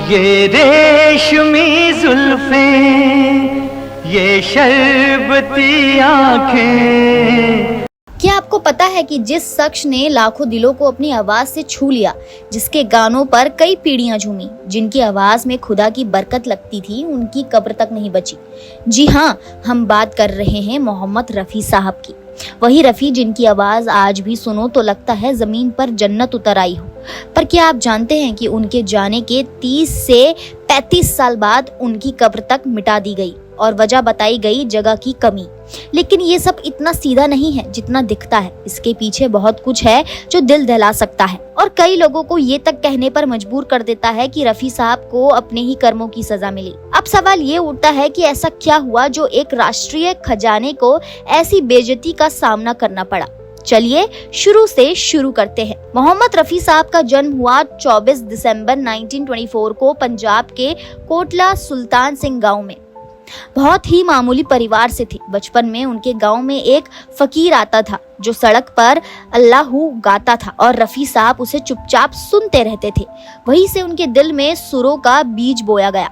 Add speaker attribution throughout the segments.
Speaker 1: ये रेशमी जुल्फें, ये शरबती आंखें।
Speaker 2: क्या आपको पता है कि जिस शख्स ने लाखों दिलों को अपनी आवाज से छू लिया, जिसके गानों पर कई पीढ़ियां झूमी, जिनकी आवाज में खुदा की बरकत लगती थी, उनकी कब्र तक नहीं बची। जी हाँ, हम बात कर रहे हैं मोहम्मद रफी साहब की। वही रफी जिनकी आवाज आज भी सुनो तो लगता है जमीन पर जन्नत उतर आई हो। पर क्या आप जानते हैं कि उनके जाने के 30 से 35 साल बाद उनकी कब्र तक मिटा दी गई और वजह बताई गई जगह की कमी। लेकिन ये सब इतना सीधा नहीं है जितना दिखता है। इसके पीछे बहुत कुछ है जो दिल दहला सकता है और कई लोगों को ये तक कहने पर मजबूर कर देता है कि रफी साहब को अपने ही कर्मों की सजा मिली। अब सवाल ये उठता है कि ऐसा क्या हुआ जो एक राष्ट्रीय खजाने को ऐसी बेइज्जती का सामना करना पड़ा। चलिए शुरू से शुरू करते हैं। मोहम्मद रफी साहब का जन्म हुआ 24 दिसंबर 1924 को पंजाब के कोटला सुल्तान सिंह गांव में। बहुत ही मामूली परिवार से थे। बचपन में उनके गांव में एक फकीर आता था जो सड़क पर अल्लाहू गाता था और रफी साहब उसे चुपचाप सुनते रहते थे। वहीं से उनके दिल में सुरों का बीज बोया गया।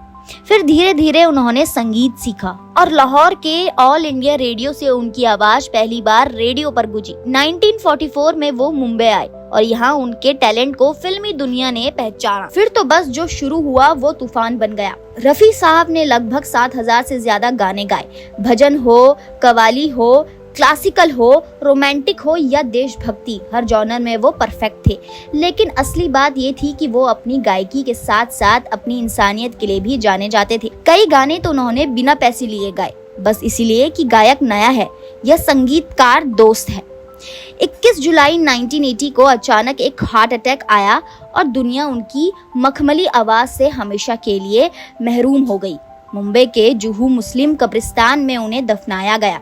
Speaker 2: फिर धीरे धीरे उन्होंने संगीत सीखा और लाहौर के ऑल इंडिया रेडियो से उनकी आवाज पहली बार रेडियो पर गूंजी। 1944 में वो मुंबई आए और यहाँ उनके टैलेंट को फिल्मी दुनिया ने पहचाना। फिर तो बस जो शुरू हुआ वो तूफान बन गया। रफी साहब ने लगभग 7,000 से ज्यादा गाने गाए। भजन हो, कवाली हो, क्लासिकल हो, रोमांटिक हो या देशभक्ति, हर जॉनर में वो परफेक्ट थे। लेकिन असली बात ये थी कि वो अपनी गायकी के साथ साथ अपनी इंसानियत के लिए भी जाने जाते थे। कई गाने तो उन्होंने बिना पैसे लिए गाए, बस इसीलिए कि गायक नया है या संगीतकार दोस्त है। 21 जुलाई 1980 को अचानक एक हार्ट अटैक आया और दुनिया उनकी मखमली आवाज से हमेशा के लिए महरूम हो गई। मुंबई के जुहू मुस्लिम कब्रिस्तान में उन्हें दफनाया गया।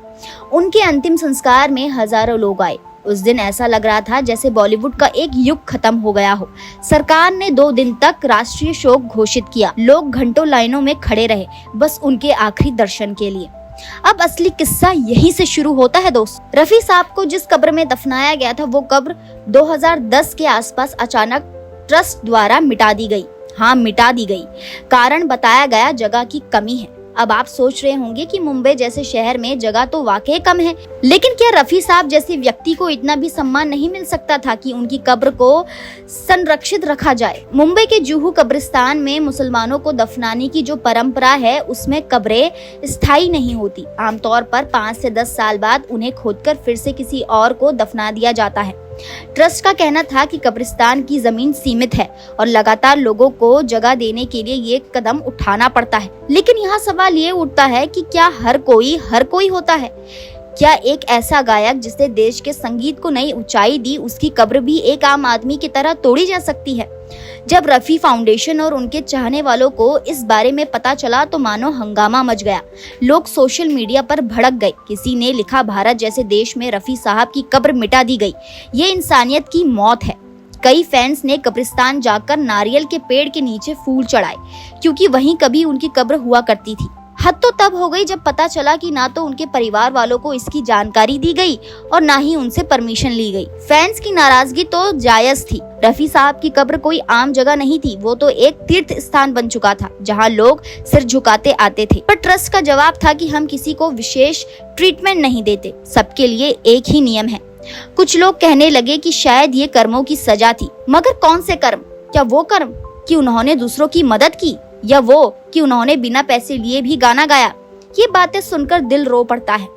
Speaker 2: उनके अंतिम संस्कार में हजारों लोग आए। उस दिन ऐसा लग रहा था जैसे बॉलीवुड का एक युग खत्म हो गया हो। सरकार ने 2 दिन तक राष्ट्रीय शोक घोषित किया। लोग घंटों लाइनों में खड़े रहे बस उनके आखिरी दर्शन के लिए। अब असली किस्सा यहीं से शुरू होता है दोस्त। रफी साहब को जिस कब्र में दफनाया गया था वो कब्र 2010 के आसपास अचानक ट्रस्ट द्वारा मिटा दी गई। हाँ, मिटा दी गई। कारण बताया गया जगह की कमी है। अब आप सोच रहे होंगे कि मुंबई जैसे शहर में जगह तो वाकई कम है, लेकिन क्या रफी साहब जैसे व्यक्ति को इतना भी सम्मान नहीं मिल सकता था कि उनकी कब्र को संरक्षित रखा जाए। मुंबई के जुहू कब्रिस्तान में मुसलमानों को दफनाने की जो परंपरा है उसमें कब्रें स्थायी नहीं होती। आमतौर पर 5 से 10 साल बाद उन्हें खोदकर फिर से किसी और को दफना दिया जाता है। ट्रस्ट का कहना था कि कब्रिस्तान की जमीन सीमित है और लगातार लोगों को जगह देने के लिए ये कदम उठाना पड़ता है। लेकिन यहाँ सवाल ये उठता है कि क्या हर कोई होता है? क्या एक ऐसा गायक जिसने देश के संगीत को नई ऊंचाई दी, उसकी कब्र भी एक आम आदमी की तरह तोड़ी जा सकती है? जब रफी फाउंडेशन और उनके चाहने वालों को इस बारे में पता चला तो मानो हंगामा मच गया। लोग सोशल मीडिया पर भड़क गए। किसी ने लिखा, भारत जैसे देश में रफी साहब की कब्र मिटा दी गई, ये इंसानियत की मौत है। कई फैंस ने कब्रिस्तान जाकर नारियल के पेड़ के नीचे फूल चढ़ाए क्योंकि वहीं कभी उनकी कब्र हुआ करती थी। हद तो तब हो गई जब पता चला कि ना तो उनके परिवार वालों को इसकी जानकारी दी गई और ना ही उनसे परमिशन ली गई। फैंस की नाराजगी तो जायज थी। रफी साहब की कब्र कोई आम जगह नहीं थी, वो तो एक तीर्थ स्थान बन चुका था जहां लोग सिर झुकाते आते थे। पर ट्रस्ट का जवाब था कि हम किसी को विशेष ट्रीटमेंट नहीं देते, सबके लिए एक ही नियम है। कुछ लोग कहने लगे कि शायद ये कर्मों की सजा थी। मगर कौन से कर्म? क्या वो कर्म कि उन्होंने दूसरों की मदद की, या वो कि उन्होंने बिना पैसे लिए भी गाना गाया? ये बातें सुनकर दिल रो पड़ता है।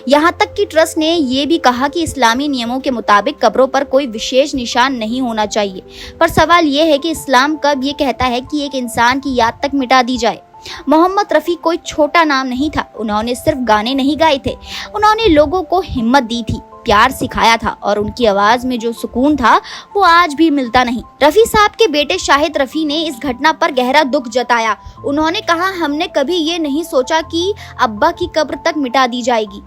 Speaker 2: यहाँ तक कि ट्रस्ट ने ये भी कहा कि इस्लामी नियमों के मुताबिक कब्रों पर कोई विशेष निशान नहीं होना चाहिए। पर सवाल ये है कि इस्लाम कब ये कहता है कि एक इंसान की याद तक मिटा दी जाए? मोहम्मद रफी कोई छोटा नाम नहीं था। उन्होंने सिर्फ गाने नहीं गाए थे, उन्होंने लोगों को हिम्मत दी थी, प्यार सिखाया था और उनकी आवाज में जो सुकून था वो आज भी मिलता नहीं। रफी साहब के बेटे शाहिद रफी ने इस घटना पर गहरा दुख जताया। उन्होंने कहा, हमने कभी ये नहीं सोचा कि अब्बा की कब्र तक मिटा दी जाएगी।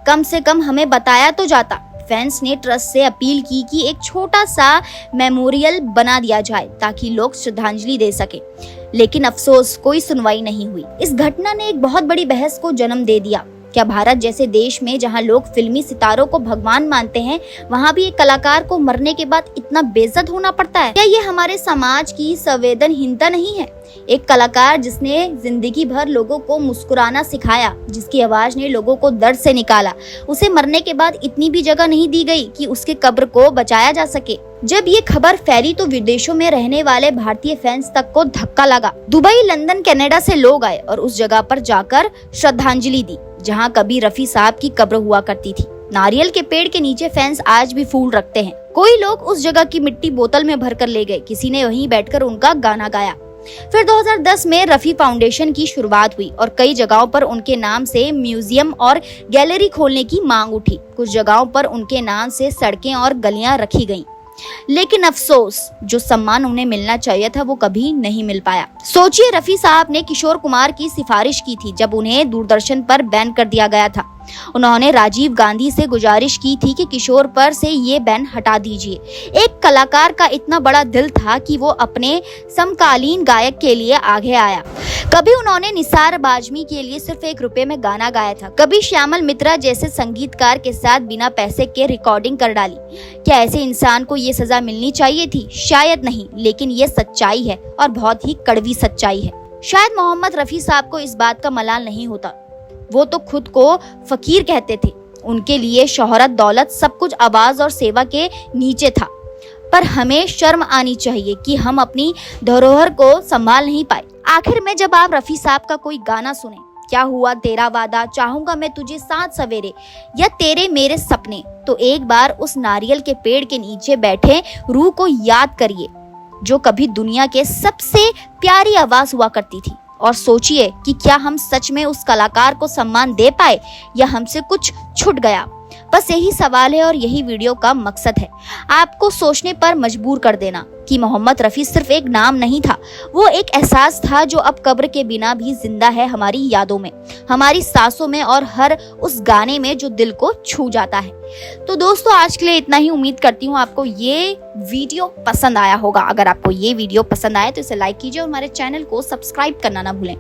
Speaker 2: कम से कम हमें बताया तो जाता। फैंस ने ट्रस्ट से अपील की कि एक छोटा सा मेमोरियल बना दिया जाए ताकि लोग श्रद्धांजलि दे सके। लेकिन अफसोस कोई सुनवाई नहीं हुई। इस घटना ने एक बहुत बड़ी बहस को जन्म दे दिया। क्या भारत जैसे देश में जहां लोग फिल्मी सितारों को भगवान मानते हैं, वहां भी एक कलाकार को मरने के बाद इतना बेइज्जत होना पड़ता है? क्या ये हमारे समाज की संवेदनहीनता नहीं है? एक कलाकार जिसने जिंदगी भर लोगों को मुस्कुराना सिखाया, जिसकी आवाज ने लोगों को दर्द से निकाला, उसे मरने के बाद इतनी भी जगह नहीं दी गई कि उसके कब्र को बचाया जा सके। जब ये खबर फैली तो विदेशों में रहने वाले भारतीय फैंस तक को धक्का लगा। दुबई, लंदन, कनाडा से लोग आए और उस जगह पर जाकर श्रद्धांजलि दी जहां कभी रफी साहब की कब्र हुआ करती थी। नारियल के पेड़ के नीचे फैंस आज भी फूल रखते हैं। कोई लोग उस जगह की मिट्टी बोतल में भरकर ले गए, किसी ने वहीं बैठकर उनका गाना गाया। फिर 2010 में रफी फाउंडेशन की शुरुआत हुई और कई जगहों पर उनके नाम से म्यूजियम और गैलरी खोलने की मांग उठी। कुछ जगहों पर उनके नाम से सड़कें और गलियां रखी गईं। लेकिन अफसोस, जो सम्मान उन्हें मिलना चाहिए था वो कभी नहीं मिल पाया। सोचिए, रफी साहब ने किशोर कुमार की सिफारिश की थी जब उन्हें दूरदर्शन पर बैन कर दिया गया था। उन्होंने राजीव गांधी से गुजारिश की थी कि किशोर पर से ये बैन हटा दीजिए। एक कलाकार का इतना बड़ा दिल था कि वो अपने समकालीन गायक के लिए आगे आया। कभी उन्होंने निसार बाजमी के लिए सिर्फ ₹1 में गाना गाया था, कभी श्यामल मित्रा जैसे संगीतकार के साथ बिना पैसे के रिकॉर्डिंग कर डाली। क्या ऐसे इंसान को ये सजा मिलनी चाहिए थी? शायद नहीं, लेकिन ये सच्चाई है और बहुत ही कड़वी सच्चाई है। शायद मोहम्मद रफी साहब को इस बात का मलाल नहीं होता। वो तो खुद को फकीर कहते थे। उनके लिए शोहरत, दौलत, सब कुछ आवाज और सेवा के नीचे था। पर हमें शर्म आनी चाहिए कि हम अपनी धरोहर को संभाल नहीं पाए। आखिर में जब आप रफी साहब का कोई गाना सुने, क्या हुआ तेरा वादा, चाहूंगा मैं तुझे सात सवेरे, या तेरे मेरे सपने, तो एक बार उस नारियल के पेड़ के नीचे बैठे रूह को याद करिए, जो कभी दुनिया के सबसे प्यारी आवाज हुआ करती थी। और सोचिए कि क्या हम सच में उस कलाकार को सम्मान दे पाए या हमसे कुछ छूट गया। बस यही सवाल है और यही वीडियो का मकसद है, आपको सोचने पर मजबूर कर देना कि मोहम्मद रफी सिर्फ एक नाम नहीं था, वो एक एहसास था जो अब कब्र के बिना भी जिंदा है हमारी यादों में, हमारी सांसों में और हर उस गाने में जो दिल को छू जाता है। तो दोस्तों, आज के लिए इतना ही। उम्मीद करती हूँ आपको ये वीडियो पसंद आया होगा। अगर आपको ये वीडियो पसंद आया तो इसे लाइक कीजिए और हमारे चैनल को सब्सक्राइब करना ना भूलें।